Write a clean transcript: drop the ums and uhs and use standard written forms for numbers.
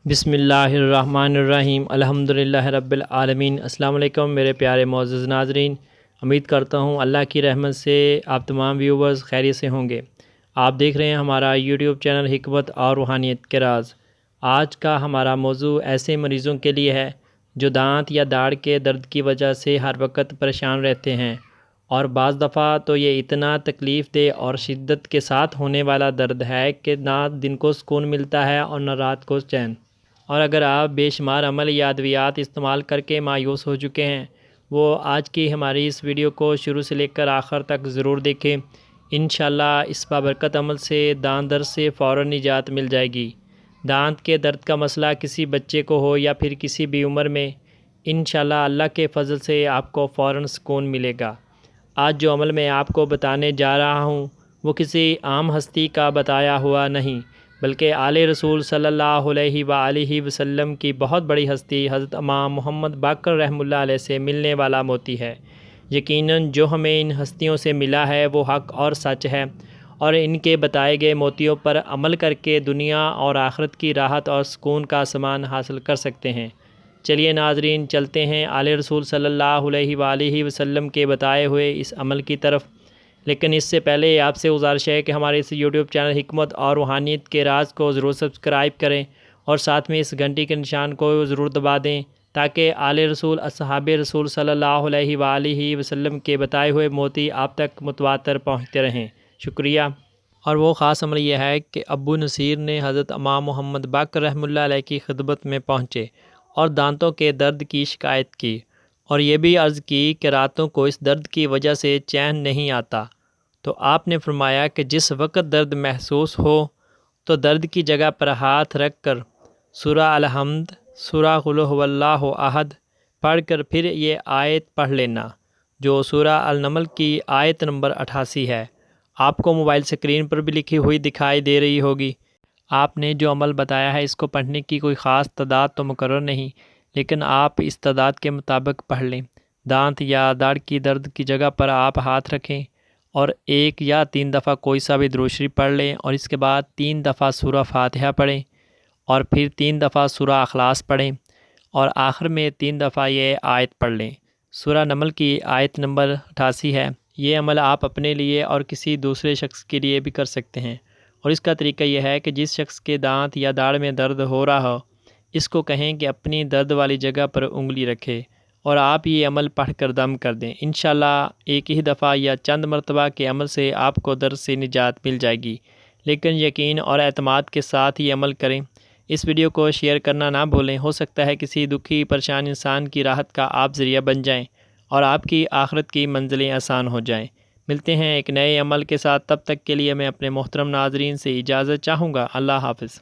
بسم اللہ الرحمن الرحیم الحمدللہ رب العالمین۔ السلام علیکم میرے پیارے معزز ناظرین، امید کرتا ہوں اللہ کی رحمت سے آپ تمام ویورز خیریت سے ہوں گے۔ آپ دیکھ رہے ہیں ہمارا یوٹیوب چینل حکمت اور روحانیت کے راز۔ آج کا ہمارا موضوع ایسے مریضوں کے لیے ہے جو دانت یا داڑھ کے درد کی وجہ سے ہر وقت پریشان رہتے ہیں، اور بعض دفعہ تو یہ اتنا تکلیف دہ اور شدت کے ساتھ ہونے والا درد ہے کہ نہ دن کو سکون ملتا ہے اور نہ رات کو چین۔ اور اگر آپ بے شمار عمل یا ادویات استعمال کر کے مایوس ہو چکے ہیں، وہ آج کی ہماری اس ویڈیو کو شروع سے لے کر آخر تک ضرور دیکھیں۔ انشاءاللہ اس بابرکت عمل سے دانت درد سے فوراً نجات مل جائے گی۔ دانت کے درد کا مسئلہ کسی بچے کو ہو یا پھر کسی بھی عمر میں، انشاءاللہ اللہ کے فضل سے آپ کو فوراً سکون ملے گا۔ آج جو عمل میں آپ کو بتانے جا رہا ہوں وہ کسی عام ہستی کا بتایا ہوا نہیں، بلکہ آل رسول صلی اللہ علیہ وآلہ وسلم کی بہت بڑی ہستی حضرت امام محمد باقر رحمہ اللہ علیہ سے ملنے والا موتی ہے۔ یقیناً جو ہمیں ان ہستیوں سے ملا ہے وہ حق اور سچ ہے، اور ان کے بتائے گئے موتیوں پر عمل کر کے دنیا اور آخرت کی راحت اور سکون کا سامان حاصل کر سکتے ہیں۔ چلیے ناظرین، چلتے ہیں آل رسول صلی اللہ علیہ وآلہ وسلم کے بتائے ہوئے اس عمل کی طرف۔ لیکن اس سے پہلے آپ سے گزارش ہے کہ ہمارے اس یوٹیوب چینل حکمت اور روحانیت کے راز کو ضرور سبسکرائب کریں، اور ساتھ میں اس گھنٹی کے نشان کو ضرور دبا دیں تاکہ آل رسول اصحاب رسول صلی اللہ علیہ وآلہ وسلم کے بتائے ہوئے موتی آپ تک متواتر پہنچتے رہیں۔ شکریہ۔ اور وہ خاص عمل یہ ہے کہ ابو نصیر نے حضرت امام محمد باقر رحمہ اللہ علیہ کی خدمت میں پہنچے اور دانتوں کے درد کی شکایت کی، اور یہ بھی عرض کی کہ راتوں کو اس درد کی وجہ سے چین نہیں آتا، تو آپ نے فرمایا کہ جس وقت درد محسوس ہو تو درد کی جگہ پر ہاتھ رکھ کر سورہ الحمد، سورہ قل ھو اللہ احد پڑھ کر پھر یہ آیت پڑھ لینا، جو سورہ النمل کی آیت نمبر 88 ہے۔ آپ کو موبائل اسکرین پر بھی لکھی ہوئی دکھائی دے رہی ہوگی۔ آپ نے جو عمل بتایا ہے اس کو پڑھنے کی کوئی خاص تعداد تو مقرر نہیں، لیکن آپ اس تعداد کے مطابق پڑھ لیں۔ دانت یا داڑھ کی درد کی جگہ پر آپ ہاتھ رکھیں اور 1 یا 3 دفعہ کوئی سا بھی درود شریف پڑھ لیں، اور اس کے بعد 3 دفعہ سورہ فاتحہ پڑھیں، اور پھر 3 دفعہ سورہ اخلاص پڑھیں، اور آخر میں 3 دفعہ یہ آیت پڑھ لیں۔ سورہ نمل کی آیت نمبر 88 ہے۔ یہ عمل آپ اپنے لیے اور کسی دوسرے شخص کے لیے بھی کر سکتے ہیں، اور اس کا طریقہ یہ ہے کہ جس شخص کے دانت یا داڑھ میں درد ہو رہا ہو، اس کو کہیں کہ اپنی درد والی جگہ پر انگلی رکھے، اور آپ یہ عمل پڑھ کر دم کر دیں۔ انشاءاللہ ایک ہی دفعہ یا چند مرتبہ کے عمل سے آپ کو درد سے نجات مل جائے گی، لیکن یقین اور اعتماد کے ساتھ یہ عمل کریں۔ اس ویڈیو کو شیئر کرنا نہ بھولیں، ہو سکتا ہے کسی دکھی پریشان انسان کی راحت کا آپ ذریعہ بن جائیں اور آپ کی آخرت کی منزلیں آسان ہو جائیں۔ ملتے ہیں ایک نئے عمل کے ساتھ، تب تک کے لیے میں اپنے محترم ناظرین سے اجازت چاہوں گا۔ اللہ حافظ۔